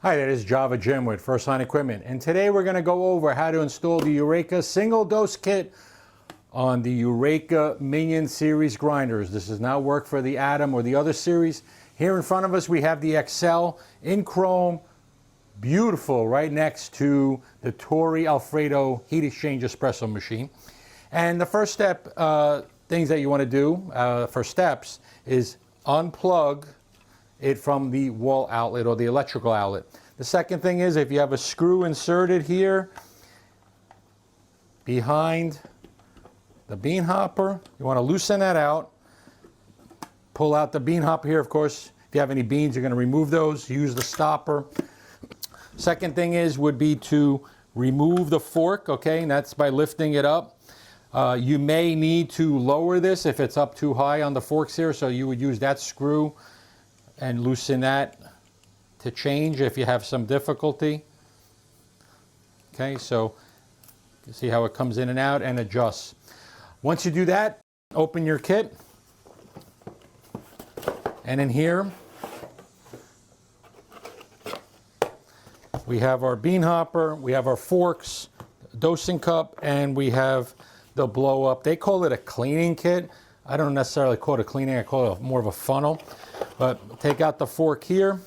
Hi, that is Java Jim with First Line Equipment, and today we're going to go over how to install the Eureka Single Dose Kit on the Eureka Mignon series grinders. This does not work for the Atom or the other series. Here in front of us we have the XL in chrome, beautiful, right next to the Torrey Alfredo heat exchange espresso machine. And the first step, things that you want to do, first steps, is unplug it from the wall outlet or the electrical outlet. The second thing is, if you have a screw inserted here behind the bean hopper, you want to loosen that out. Pull out the bean hopper here. Of course, if you have any beans, you're going to remove those. Use the stopper. Second thing would be to remove the fork, okay, and that's by lifting it up. You may need to lower this if it's up too high on the forks here, so you would use that screw and loosen that to change if you have some difficulty. Okay, so you see how it comes in and out and adjusts. Once you do that, open your kit, and in here we have our bean hopper, we have our forks, dosing cup, and we have the blow up. They call it a cleaning kit. I don't necessarily call it a cleaning, I call it more of a funnel. But take out the fork here,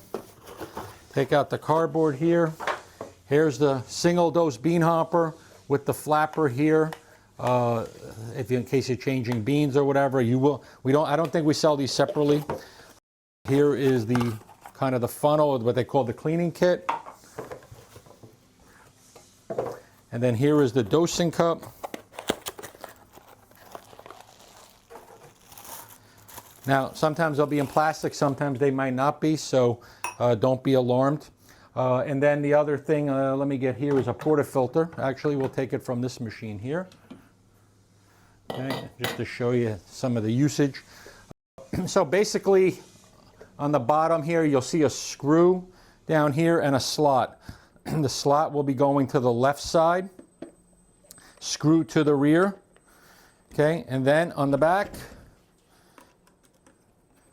take out the cardboard here. Here's the single dose bean hopper with the flapper here. In case you're changing beans or whatever, you will. I don't think we sell these separately. Here is the kind of the funnel, what they call the cleaning kit. And then here is the dosing cup. Now, sometimes they'll be in plastic, sometimes they might not be, so don't be alarmed. And then the other thing, let me get here, is a portafilter. Actually, we'll take it from this machine here. Okay, just to show you some of the usage. So basically, on the bottom here, you'll see a screw down here and a slot. The slot will be going to the left side, screw to the rear. Okay, and then on the back,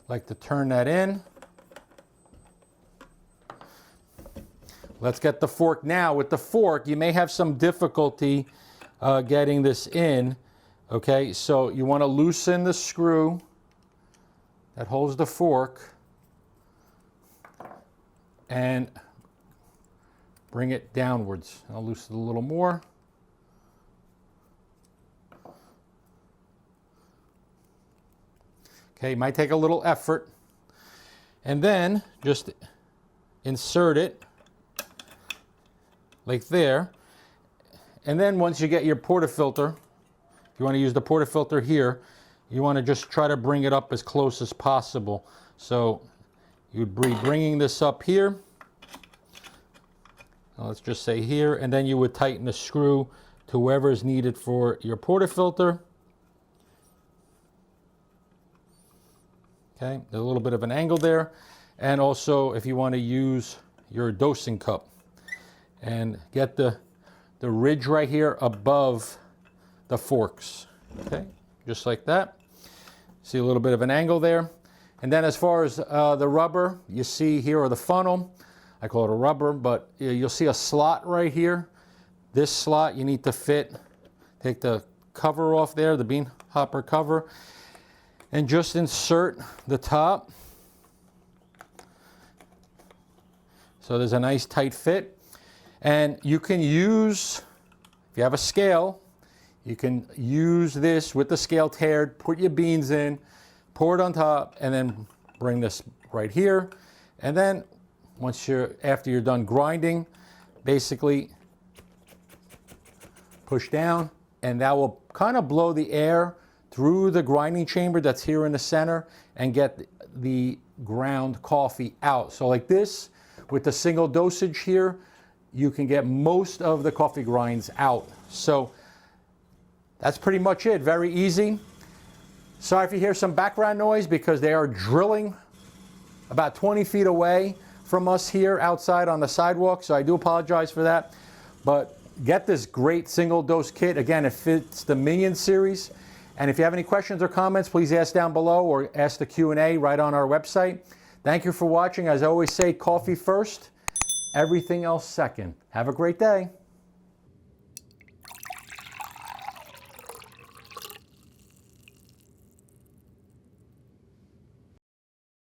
like to turn that in. Let's get the fork now. With the fork, you may have some difficulty getting this in. Okay, so you want to loosen the screw that holds the fork and bring it downwards. I'll loosen it a little more. Okay, it might take a little effort. And then just insert it like there. And then once you get your portafilter, if you want to use the portafilter here, you want to just try to bring it up as close as possible. So you'd be bringing this up here. Let's just say here, and then you would tighten the screw to wherever is needed for your portafilter. Okay, there's a little bit of an angle there. And also, if you want to use your dosing cup and get the ridge right here above the forks. Okay, just like that. See a little bit of an angle there. And then as far as the rubber, you see here, or the funnel, I call it a rubber, but you'll see a slot right here. This slot you need to fit, take the cover off there, the bean hopper cover, and just insert the top. So there's a nice tight fit. And you can use, if you have a scale, you can use this with the scale tared, put your beans in, pour it on top, and then bring this right here. And then after you're done grinding, basically push down, and that will kind of blow the air through the grinding chamber that's here in the center and get the ground coffee out. So like this, with the single dosage here, you can get most of the coffee grinds out. So that's pretty much it, very easy. Sorry if you hear some background noise because they are drilling about 20 feet away from us here outside on the sidewalk, so I do apologize for that. But get this great single dose kit. Again, it fits the Mignon series. And if you have any questions or comments, please ask down below or ask the Q&A right on our website. Thank you for watching. As I always say, coffee first everything else second. Have a great day.